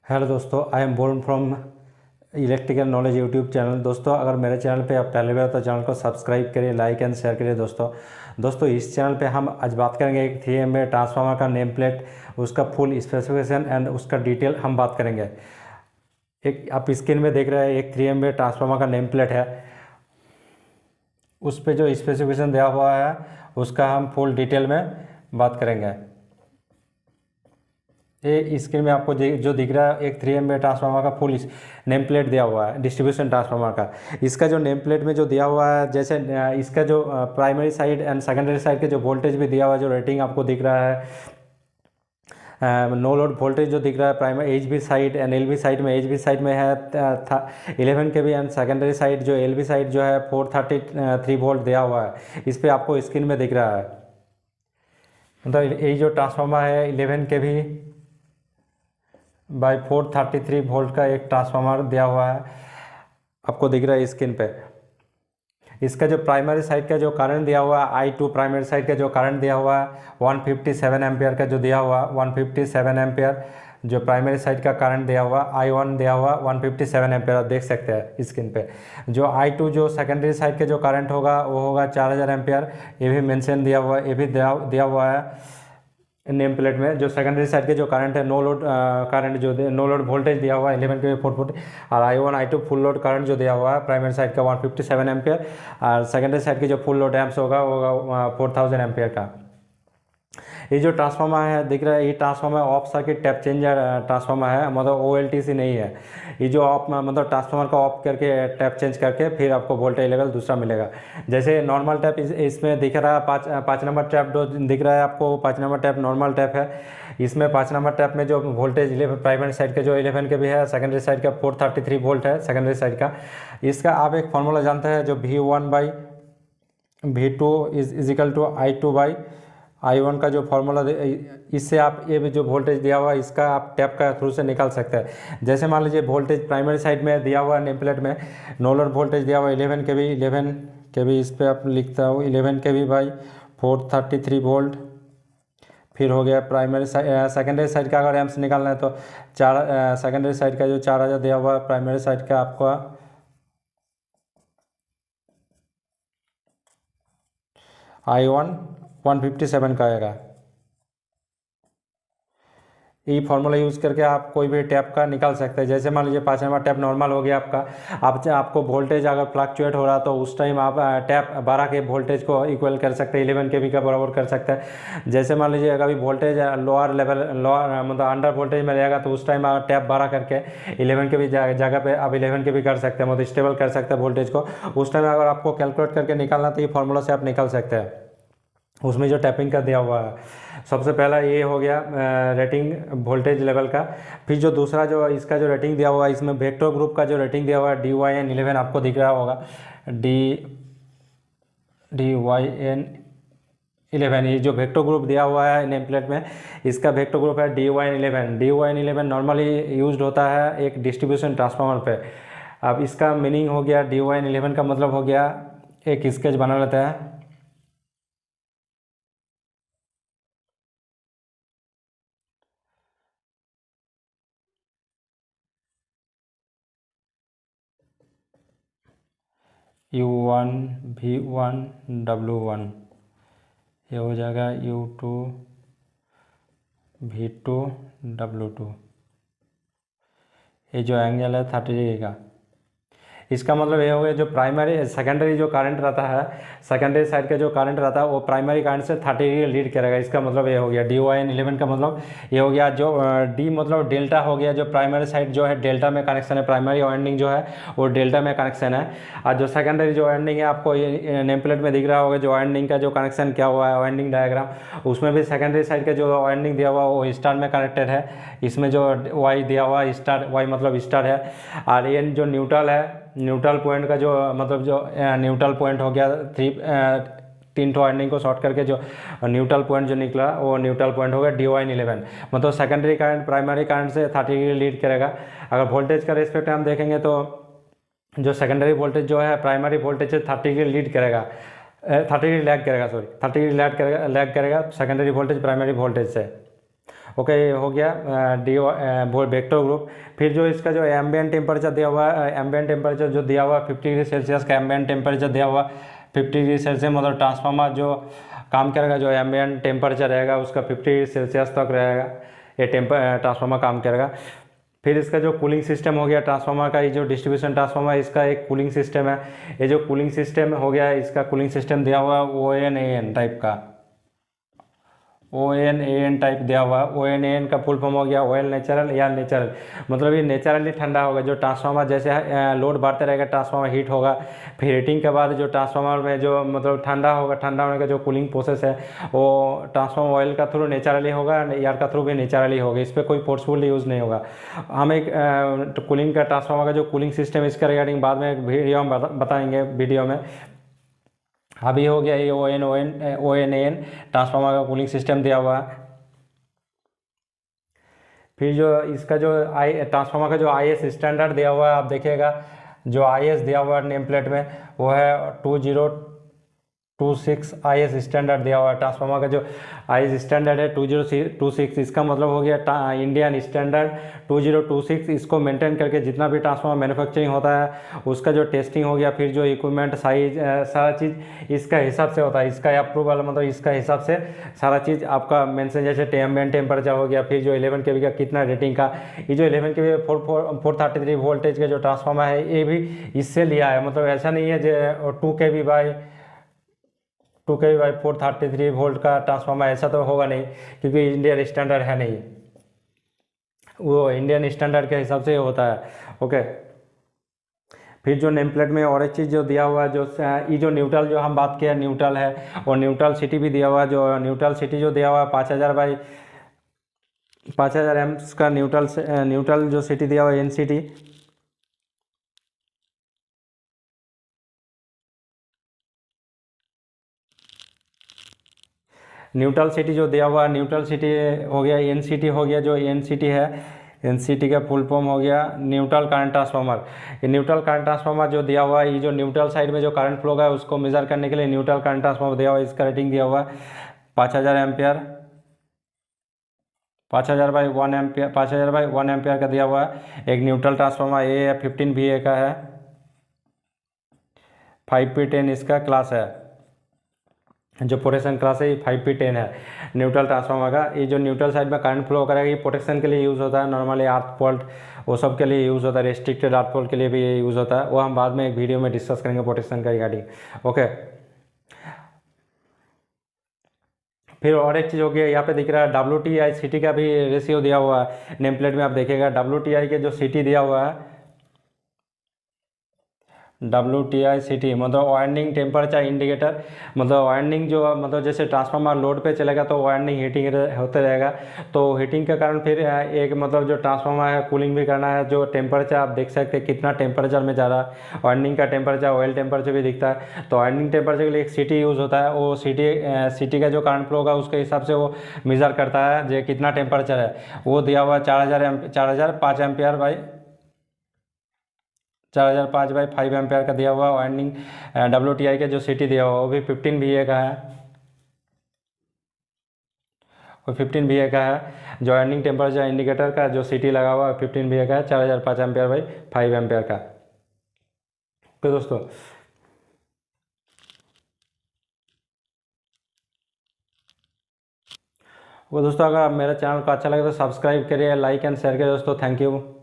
Hello दोस्तों, I am born from electrical knowledge YouTube channel. दोस्तों, अगर मेरे चैनल पे आप पहले बार तो चैनल को सब्सक्राइब करिए, लाइक एंड शेयर करिए। दोस्तों इस चैनल पे हम आज बात करेंगे एक 3 एमए ट्रांसफार्मर का नेम प्लेट, उसका फुल स्पेसिफिकेशन एंड उसका डिटेल हम बात करेंगे। एक आप स्क्रीन में देख रहे हैं एक 3 एमए ट्रांसफार्मर का नेम प्लेट है, उस पर जो स्पेसिफिकेशन दिया हुआ है उसका हम फुल डिटेल में बात करेंगे। ये स्क्रीन में आपको जो दिख रहा है एक 3 एमए ट्रांसफार्मर का फुल नेम प्लेट दिया हुआ है डिस्ट्रीब्यूशन ट्रांसफार्मर का। इसका जो नेम प्लेट में जो दिया हुआ है, जैसे इसका जो primary side and secondary side के जो वोल्टेज भी दिया हुआ है, जो रेटिंग आपको दिख रहा है, नो लोड वोल्टेज जो दिख रहा है primary HV side and LV side में, एचवी साइड में है 11 kV एंड सेकेंडरी साइड जो एलवी साइड जो है 433 वोल्ट दिया हुआ है। इस पर आपको स्क्रीन में दिख रहा है। मतलब ये जो ट्रांसफार्मर है 11 kV बाई 433 वोल्ट का एक ट्रांसफार्मर दिया हुआ है, आपको दिख रहा है स्क्रीन पे। इसका जो प्राइमरी साइड का जो करंट दिया हुआ है I2, प्राइमरी साइड का जो करंट दिया हुआ है 157 एम्पियर का जो दिया हुआ 157 एम्पियर जो प्राइमरी साइड का करंट दिया हुआ, I1 दिया हुआ 157 एम्पियर, आप देख सकते हैं स्क्रीन पे। जो I2 जो सेकेंडरी साइड के जो करंट होगा वो होगा 4000 एम्पियर, ये भी मेंशन दिया हुआ है, ये भी दिया हुआ है नेम प्लेट में। जो सेकेंडरी साइड के जो करंट है नो लोड करंट जो नो लोड वोल्टेज दिया हुआ है 11 kV 440, और I1 I2 full load current जो दिया हुआ है प्राइमरी साइड का 157 एम्पियर, और सेकेंडरी साइड की जो फुल लोड एम्प्स होगा 4000 एम्पियर का। ये जो ट्रांसफार्मर है दिख रहा है, ये transformer of circuit tap changer transformer है, मतलब OLTC नहीं है। ये जो ऑफ मतलब ट्रांसफार्मर का ऑफ करके टैप चेंज करके फिर आपको वोल्टेज लेवल दूसरा मिलेगा। जैसे नॉर्मल टैप इसमें दिख रहा है, पाँच नंबर टैप जो दिख रहा है आपको, 5 नंबर टैप नॉर्मल टैप है। इसमें 5 नंबर टैप में जो वोल्टेज प्राइमरी साइड का जो 11 kV है, सेकेंडरी साइड का 433 वोल्ट है सेकेंडरी साइड का। इसका आप एक फार्मूला जानते हैं जो V1/V2 is equal to I2/I1 का जो फार्मूला, इससे आप ये भी जो वोल्टेज दिया हुआ है इसका आप टैप का थ्रू से निकाल सकते हैं। जैसे मान लीजिए वोल्टेज प्राइमरी साइड में दिया हुआ नेम प्लेट में नो लोड वोल्टेज दिया हुआ 11 kV, इस पर आप लिखता हूँ 11 kV बाई 433 वोल्ट। फिर हो गया प्राइमरी साइड, सेकेंडरी साइड का अगर एम्प्स निकालना है तो सेकेंडरी साइड का जो 4000 दिया हुआ है, प्राइमरी साइड का आपका I1 157 का आएगा। ये फार्मूला यूज़ करके आप कोई भी टैप का निकाल सकते हैं। जैसे मान लीजिए 5 नंबर टैप नॉर्मल हो गया आपका, आपको वोल्टेज अगर फ्लक्चुएट हो रहा तो उस टाइम आप टैप 12 के वोल्टेज को इक्वल कर सकते हैं, 11 kV का बराबर कर सकते हैं। जैसे मान लीजिए अगर वोल्टेज लोअर मतलब अंडर वोल्टेज में रहेगा तो उस टाइम आप टैप 12 करके 11 kV जगह पे आप 11 kV कर सकते हैं, मतलब स्टेबल कर सकते हैं वोल्टेज को। उस टाइम अगर आपको कैलकुलेट करके निकालना तो ये फार्मूला से आप निकाल सकते हैं। उसमें जो टैपिंग का दिया हुआ है, सबसे पहला ये हो गया रेटिंग वोल्टेज लेवल का। फिर जो दूसरा जो इसका जो रेटिंग दिया हुआ है, इसमें वेक्टर ग्रुप का जो रेटिंग दिया हुआ है DYN11 आपको दिख रहा होगा, DYN11। ये जो वेक्टर ग्रुप दिया हुआ है नेम प्लेट में, इसका वेक्टर ग्रुप है DYN11। DYN11 नॉर्मली यूज्ड होता है एक डिस्ट्रीब्यूशन ट्रांसफार्मर पे। अब इसका मीनिंग हो गया DYN11 का मतलब हो गया, एक स्केच बना लेता है। U1 V1 W1, ये हो जाएगा U2 V2 W2। ये जो एंगल है 30 डिग्री का, इसका मतलब ये हो गया जो प्राइमरी सेकेंडरी जो करंट रहता है, सेकेंडरी साइड का जो करंट रहता है वो प्राइमरी करंट से 30 डिग्री लीड करेगा। इसका मतलब ये हो गया DYN11 का मतलब ये हो गया। जो D मतलब डेल्टा हो गया, जो प्राइमरी साइड जो है डेल्टा में कनेक्शन है, प्राइमरी वाइंडिंग जो है वो डेल्टा में कनेक्शन है। और जो सेकेंडरी जो वाइंडिंग है आपको ये नेम प्लेट में दिख रहा होगा, जो वाइंडिंग का जो कनेक्शन क्या हुआ है वाइंडिंग डायग्राम, उसमें भी सेकेंडरी साइड का जो वाइंडिंग दिया हुआ वो स्टार में कनेक्टेड है। इसमें जो Y दिया हुआ स्टार, Y मतलब स्टार है। और ये जो न्यूट्रल है, न्यूट्रल पॉइंट का जो मतलब जो न्यूट्रल पॉइंट हो गया 3 वाइंडिंग को शॉर्ट करके जो न्यूट्रल पॉइंट जो निकला वो न्यूट्रल पॉइंट हो गया DYN11। मतलब सेकेंडरी करंट प्राइमरी करंट से 30 डिग्री लीड करेगा। अगर वोल्टेज का रेस्पेक्ट हम देखेंगे तो जो सेकेंडरी वोल्टेज जो है प्राइमरी वोल्टेज से 30 डिग्री लीड करेगा, 30 डिग्री लैग करेगा, 30 डिग्री लैग करेगा सेकेंडरी वोल्टेज प्राइमरी वोल्टेज से। ओके, ये हो गया डी वेक्टर ग्रुप। फिर जो इसका जो एम्बिएंट टेम्परेचर दिया हुआ है, एम्बिएंट टेम्परेचर जो दिया हुआ है 50 डिग्री सेल्सियस का एम्बिएंट टेम्परेचर दिया हुआ 50 डिग्री सेल्सियस, मतलब ट्रांसफार्मर जो काम करेगा, जो एम्बिएंट टेम्परेचर रहेगा उसका 50 डिग्री सेल्सियस तक रहेगा, ये ट्रांसफार्मर काम करेगा। फिर इसका जो कूलिंग सिस्टम हो गया ट्रांसफार्मर का, ये जो डिस्ट्रीब्यूशन ट्रांसफार्मर है इसका एक कूलिंग सिस्टम है। ये जो कूलिंग सिस्टम हो गया, इसका कूलिंग सिस्टम दिया हुआ है ONAN टाइप का, ONAN टाइप दिया हुआ है। ONAN का फुल फॉर्म हो गया ऑयल नेचुरल या नेचुरल, मतलब ये नेचुरली ठंडा होगा। जो ट्रांसफार्मर जैसे लोड बढ़ते रहेगा ट्रांसफार्मर हीट होगा, फिर हीटिंग के बाद जो ट्रांसफार्मर में जो मतलब ठंडा होगा, ठंडा होने का जो कूलिंग प्रोसेस है वो ट्रांसफार्मर ऑयल का थ्रू नेचुरली होगा, एयर का थ्रू भी नेचुरली होगा, इस पर कोई फोर्सफुल यूज़ नहीं होगा। हम एक कूलिंग का ट्रांसफार्मर का जो कूलिंग सिस्टम इसका रिगार्डिंग बाद में एक वीडियो में बताएंगे वीडियो में। अभी हो गया ये ONAN ट्रांसफार्मर का कूलिंग सिस्टम दिया हुआ है। फिर जो इसका जो ट्रांसफार्मर का जो IS स्टैंडर्ड दिया हुआ है, आप देखिएगा जो IS दिया हुआ है नेम प्लेट में वो है 2026 IS स्टैंडर्ड दिया हुआ है। ट्रांसफार्मर का जो IS स्टैंडर्ड है 2026, इसका मतलब हो गया इंडियन स्टैंडर्ड 2026। इसको मेंटेन करके जितना भी ट्रांसफार्मर मैन्युफैक्चरिंग होता है उसका जो टेस्टिंग हो गया, फिर जो इक्विपमेंट साइज सारा चीज़ इसका हिसाब से होता है, इसका अप्रूवल मतलब इसका हिसाब से सारा चीज़ आपका मेंशन, जैसे एम्बिएंट टेम्परेचर हो गया, फिर जो 11 kV का कितना रेटिंग का, ये जो 11 kV 433 वोल्टेज का जो ट्रांसफार्मर है ये भी इससे लिया है। मतलब ऐसा नहीं है जो 2 kV बाई 433 वोल्ट का ट्रांसफार्मर, ऐसा तो होगा नहीं, क्योंकि इंडियन स्टैंडर्ड है नहीं, वो इंडियन स्टैंडर्ड के हिसाब से होता है। ओके, फिर जो नेम प्लेट में और एक चीज़ जो दिया हुआ है, जो ये जो न्यूट्रल जो हम बात किया न्यूट्रल है, और न्यूट्रल सिटी भी दिया हुआ है। जो न्यूट्रल सिटी जो दिया हुआ है 5000 बाई 5000 एम्प्स का न्यूट्रल जो सिटी दिया हुआ है NCT। न्यूट्रल सिटी जो दिया हुआ है, न्यूट्रल सिटी हो गया NCT हो गया। जो NCT है, NCT का फुल फॉर्म हो गया न्यूट्रल करंट ट्रांसफार्मर। ये न्यूट्रल करंट ट्रांसफार्मर जो दिया हुआ है, ये जो न्यूट्रल साइड में जो करंट फ्लो है उसको मेजर करने के लिए न्यूट्रल करंट ट्रांसफार्मर दिया हुआ है। इसका रेटिंग दिया हुआ है 5000 ampere, 5000 by 1 ampere, 5000 by 1 ampere का दिया हुआ है। एक न्यूट्रल ट्रांसफार्मर ये 15 VA का है, 5P10 इसका क्लास है, जो प्रोटेक्शन क्लास है ये 5P10 है न्यूट्रल ट्रांसफार्मर का। ये जो न्यूट्रल साइड में करंट फ्लो करेगा, ये प्रोटेक्शन के लिए यूज़ होता है, नॉर्मली अर्थ फॉल्ट वो सब के लिए यूज़ होता है, रेस्ट्रिक्टेड अर्थ फॉल्ट के लिए भी ये यूज़ होता है, वो हम बाद में एक वीडियो में डिस्कस करेंगे प्रोटेक्शन का रिगार्डिंग। ओके, फिर और एक चीज़ हो गया, यहाँ पे दिख रहा है WTI CT का भी रेशियो दिया हुआ है नेम प्लेट में। आप देखिएगा WTI के जो CT दिया हुआ है, WTI CT मतलब वाइंडिंग टेम्परेचर इंडिकेटर, मतलब वाइंडिंग जो मतलब जैसे ट्रांसफार्मर लोड पे चलेगा तो वाइंडिंग हीटिंग होते रहेगा, तो हीटिंग के कारण फिर एक मतलब जो ट्रांसफार्मर है कूलिंग भी करना है। जो टेम्परेचर आप देख सकते हैं कितना टेम्परेचर में जा रहा है, वाइंडिंग का टेम्परेचर ऑयल टेम्परेचर भी दिखता है। तो वाइंडिंग टेम्परेचर के लिए एक CT यूज़ होता है, वो CT का जो करंट फ्लो होगा उसके हिसाब से वो मेज़र करता है जो कितना टेम्परेचर है। वो दिया हुआ 4005 एम्पियर बाई 4005 बाई 5 एम्पियर का दिया हुआ। वाइंडिंग WTI का जो CT दिया हुआ वो भी 15 VA का है, वो 15 VA का है। जो वाइंडिंग टेम्परेचर इंडिकेटर का जो CT लगा हुआ है 15 VA का है, 4005 एम्पियर बाई 5 एम्पियर का। तो दोस्तों अगर मेरा चैनल को अच्छा लगे तो सब्सक्राइब करिए, लाइक एंड शेयर करिए दोस्तों। Thank you.